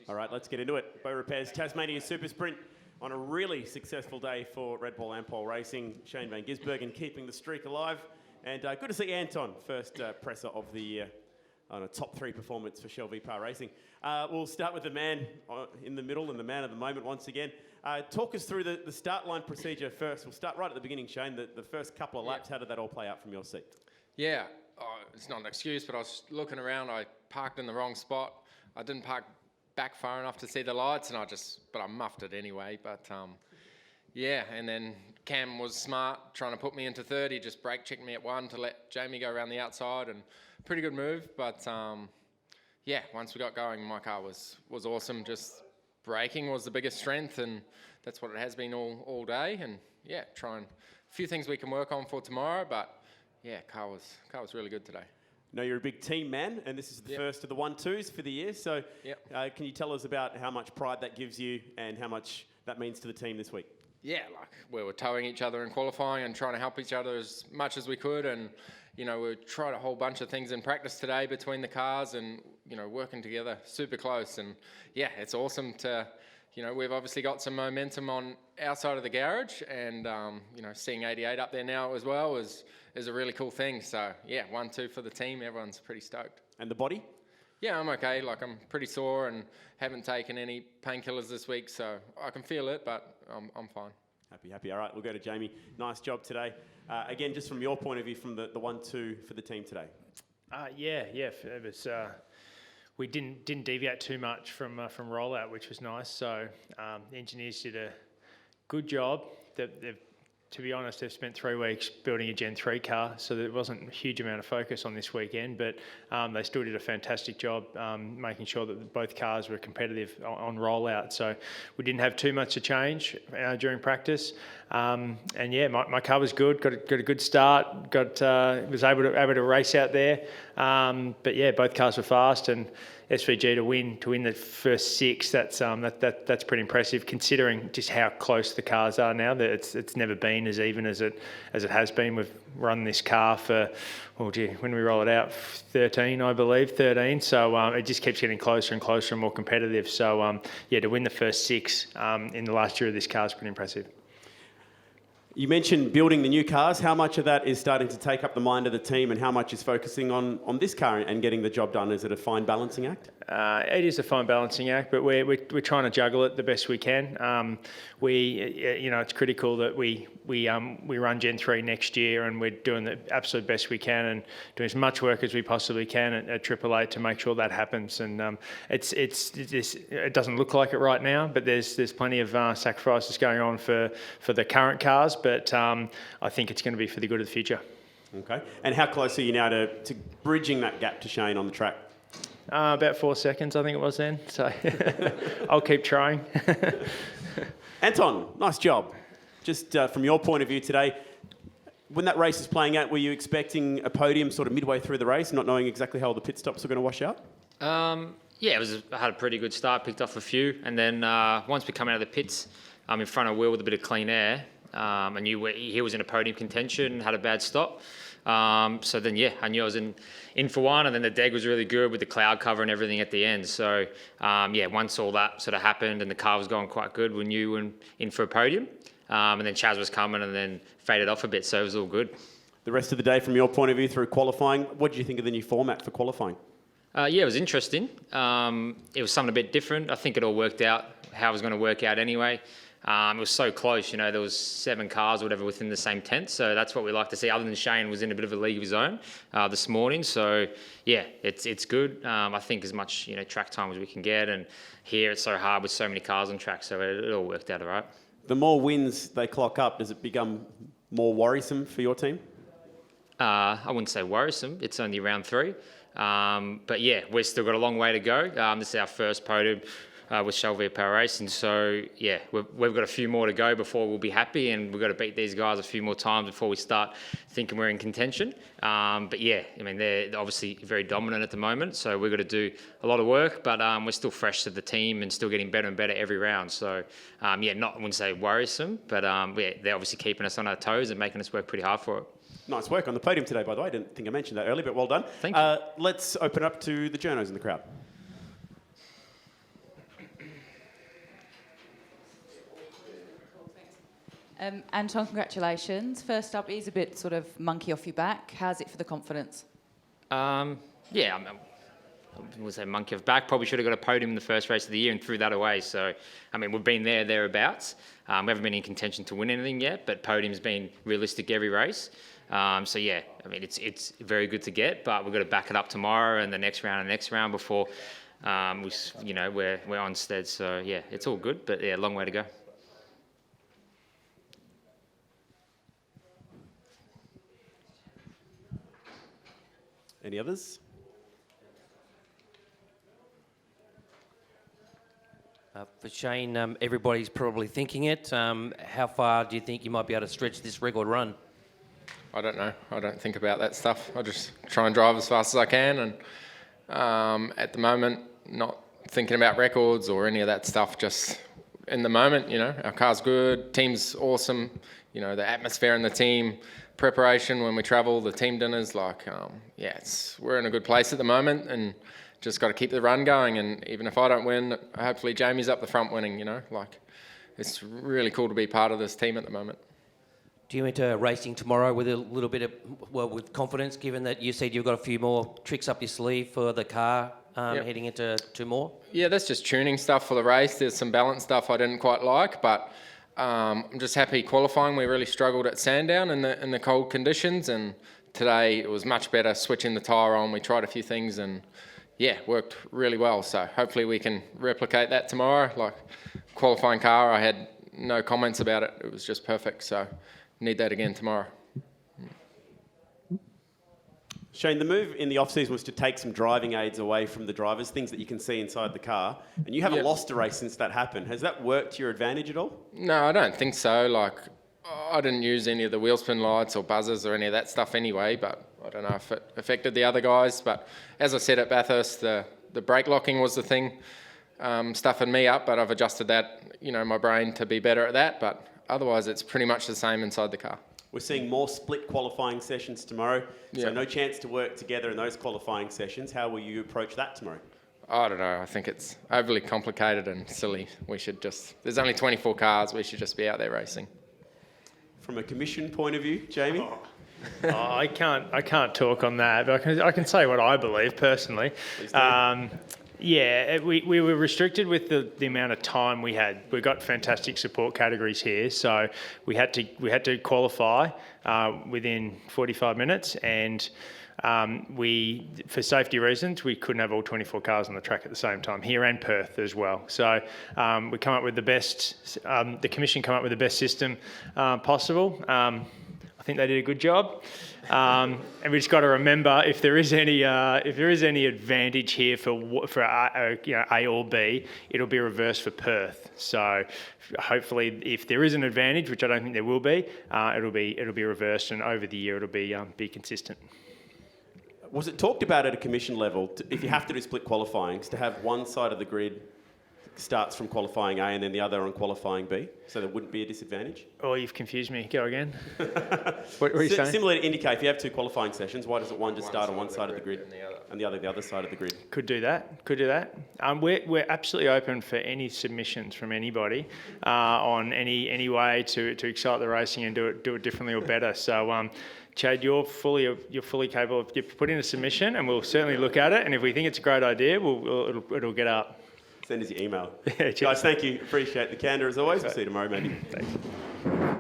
All right, let's get into it. Bow Repairs Tasmania Super Sprint on a really successful day for Red Bull Ampol Racing. Shane Van Gisbergen keeping the streak alive. And good to see Anton, first presser of the year on a top 3 performance for Shell V-Power Racing. We'll start with the man in the middle and the man of the moment once again. Talk us through the start line procedure first. We'll start right at the beginning, Shane. The first couple of laps, how did that all play out from your seat? Yeah, it's not an excuse, but I was looking around. I parked in the wrong spot. I didn't park back far enough to see the lights, and I muffed it anyway. But yeah, and then Cam was smart, trying to put me into third. He just brake checked me at 1 to let Jamie go around the outside, and pretty good move. But yeah, once we got going, my car was awesome. Just braking was the biggest strength, and that's what it has been all day. And yeah, trying a few things we can work on for tomorrow, but yeah, car was really good today. No, you're a big team man, and this is the first of the 1-2s for the year. So can you tell us about how much pride that gives you and how much that means to the team this week? Yeah, like we were towing each other in qualifying and trying to help each other as much as we could. And, you know, we tried a whole bunch of things in practice today between the cars and, you know, working together super close. And yeah, it's awesome to, you know, we've obviously got some momentum on our side of the garage, and, you know, seeing 88 up there now as well is a really cool thing. So yeah, 1-2 for the team. Everyone's pretty stoked. And the body? Yeah, I'm okay. Like, I'm pretty sore and haven't taken any painkillers this week, so I can feel it, but I'm fine. Happy. All right, we'll go to Jamie. Nice job today. Again, just from your point of view, from the 1-2 for the team today. Yeah. It was. We didn't deviate too much from rollout, which was nice. So the engineers did a good job. To be honest, they've spent 3 weeks building a Gen 3 car, so there wasn't a huge amount of focus on this weekend, but they still did a fantastic job making sure that both cars were competitive on rollout. So we didn't have too much to change during practice. And yeah, my car was good, got a good start, was able to race out there. But yeah, both cars were fast, and SVG to win the first 6, that's pretty impressive considering just how close the cars are now. That it's never been as even as it has been. We've run this car for, when we roll it out, 13, I believe, 13. So it just keeps getting closer and closer and more competitive. So yeah, to win the first 6 in the last year of this car is pretty impressive. You mentioned building the new cars. How much of that is starting to take up the mind of the team, and how much is focusing on this car and getting the job done? Is it a fine balancing act? It is a fine balancing act, but we're trying to juggle it the best we can. It's critical that we run Gen 3 next year, and we're doing the absolute best we can and doing as much work as we possibly can at Triple Eight to make sure that happens. And it doesn't look like it right now, but there's plenty of sacrifices going on for the current cars, but I think it's going to be for the good of the future. Okay. And how close are you now to bridging that gap to Shane on the track? About 4 seconds, I think it was then. So I'll keep trying. Anton, nice job. Just from your point of view today, when that race is playing out, were you expecting a podium sort of midway through the race, not knowing exactly how all the pit stops were going to wash out? Yeah, I had a pretty good start, picked off a few, and then once we come out of the pits, I'm in front of Will with a bit of clean air. I knew he was in a podium contention, had a bad stop. So then, yeah, I knew I was in for one, and then the deg was really good with the cloud cover and everything at the end. So, yeah, once all that sort of happened and the car was going quite good, we knew we were in for a podium. And then Chaz was coming and then faded off a bit, so it was all good. The rest of the day, from your point of view through qualifying, what did you think of the new format for qualifying? Yeah, it was interesting. It was something a bit different. I think it all worked out how it was going to work out anyway. It was so close, you know, there was 7 cars or whatever within the same tent. So that's what we like to see, other than Shane was in a bit of a league of his own this morning. So yeah, it's good. I think as much, you know, track time as we can get. And here it's so hard with so many cars on track. So it all worked out all right. The more wins they clock up, does it become more worrisome for your team? I wouldn't say worrisome. It's only round 3. But yeah, we've still got a long way to go. This is our first podium with Shell V-Power Racing. So yeah, we've got a few more to go before we'll be happy, and we've got to beat these guys a few more times before we start thinking we're in contention. But yeah, I mean, they're obviously very dominant at the moment, so we've got to do a lot of work, but we're still fresh to the team and still getting better and better every round. So yeah, I wouldn't say worrisome, but yeah, they're obviously keeping us on our toes and making us work pretty hard for it. Nice work on the podium today, by the way. I didn't think I mentioned that earlier, but well done. Thank you. Let's open up to the journos in the crowd. Anton, congratulations. First up is a bit sort of monkey off your back. How's it for the confidence? Yeah, I would say monkey off back. Probably should have got a podium in the first race of the year and threw that away. So, I mean, we've been thereabouts. We haven't been in contention to win anything yet, but podium's been realistic every race. So yeah, I mean, it's very good to get, but we've got to back it up tomorrow and the next round before we're on stead. So yeah, it's all good, but yeah, long way to go. Any others? For Shane, everybody's probably thinking it. How far do you think you might be able to stretch this record run? I don't know. I don't think about that stuff. I just try and drive as fast as I can, and at the moment, not thinking about records or any of that stuff. Just in the moment, our car's good, team's awesome. The atmosphere in the team, preparation when we travel, the team dinners, we're in a good place at the moment, and just got to keep the run going. And even if I don't win, hopefully Jamie's up the front winning. It's really cool to be part of this team at the moment. Do you enter racing tomorrow with a little bit of, with confidence, given that you said you've got a few more tricks up your sleeve for the car heading into two more? Yeah, that's just tuning stuff for the race. There's some balance stuff I didn't quite like, but I'm just happy qualifying. We really struggled at Sandown in the cold conditions, and today it was much better switching the tyre on. We tried a few things and yeah, worked really well. So hopefully we can replicate that tomorrow. Like qualifying car, I had no comments about it. It was just perfect. So need that again tomorrow. Shane, the move in the off-season was to take some driving aids away from the drivers, things that you can see inside the car, and you haven't lost a race since that happened. Has that worked to your advantage at all? No, I don't think so. I didn't use any of the wheel spin lights or buzzers or any of that stuff anyway, but I don't know if it affected the other guys. But as I said at Bathurst, the brake locking was the thing stuffing me up, but I've adjusted that, my brain to be better at that. But otherwise, it's pretty much the same inside the car. We're seeing more split qualifying sessions tomorrow, so Yeah. no chance to work together in those qualifying sessions. How will you approach that tomorrow? I don't know. I think it's overly complicated and silly. There's only 24 cars. We should just be out there racing. From a commission point of view, Jamie? I can't talk on that, but I can say what I believe personally. Please do. Yeah, we were restricted with the amount of time we had. We've got fantastic support categories here, so we had to qualify within 45 minutes, and for safety reasons, we couldn't have all 24 cars on the track at the same time, here and Perth as well. So we come up with the best, the commission come up with the best system possible. I think they did a good job. And we just got to remember, if there is any advantage here for A or B, it'll be reversed for Perth. So hopefully, if there is an advantage, which I don't think there will be, it'll be reversed, and over the year it'll be consistent. Was it talked about at a commission level, if you have to do split qualifyings, to have one side of the grid starts from qualifying A and then the other on qualifying B, so there wouldn't be a disadvantage? Oh, you've confused me. Go again. What are you saying? Similarly to IndyCar, if you have two qualifying sessions, why doesn't one just start on one side of the grid and the other the other side of the grid? Could do that. We're absolutely open for any submissions from anybody on any way to excite the racing and do it differently or better. So, Chad, you're fully capable of putting in a submission, and we'll certainly look at it. And if we think it's a great idea, it'll get up. Send us your email. Yeah, cheers. Guys, thank you. Appreciate the candour as always. We'll see you tomorrow, maybe. Thanks.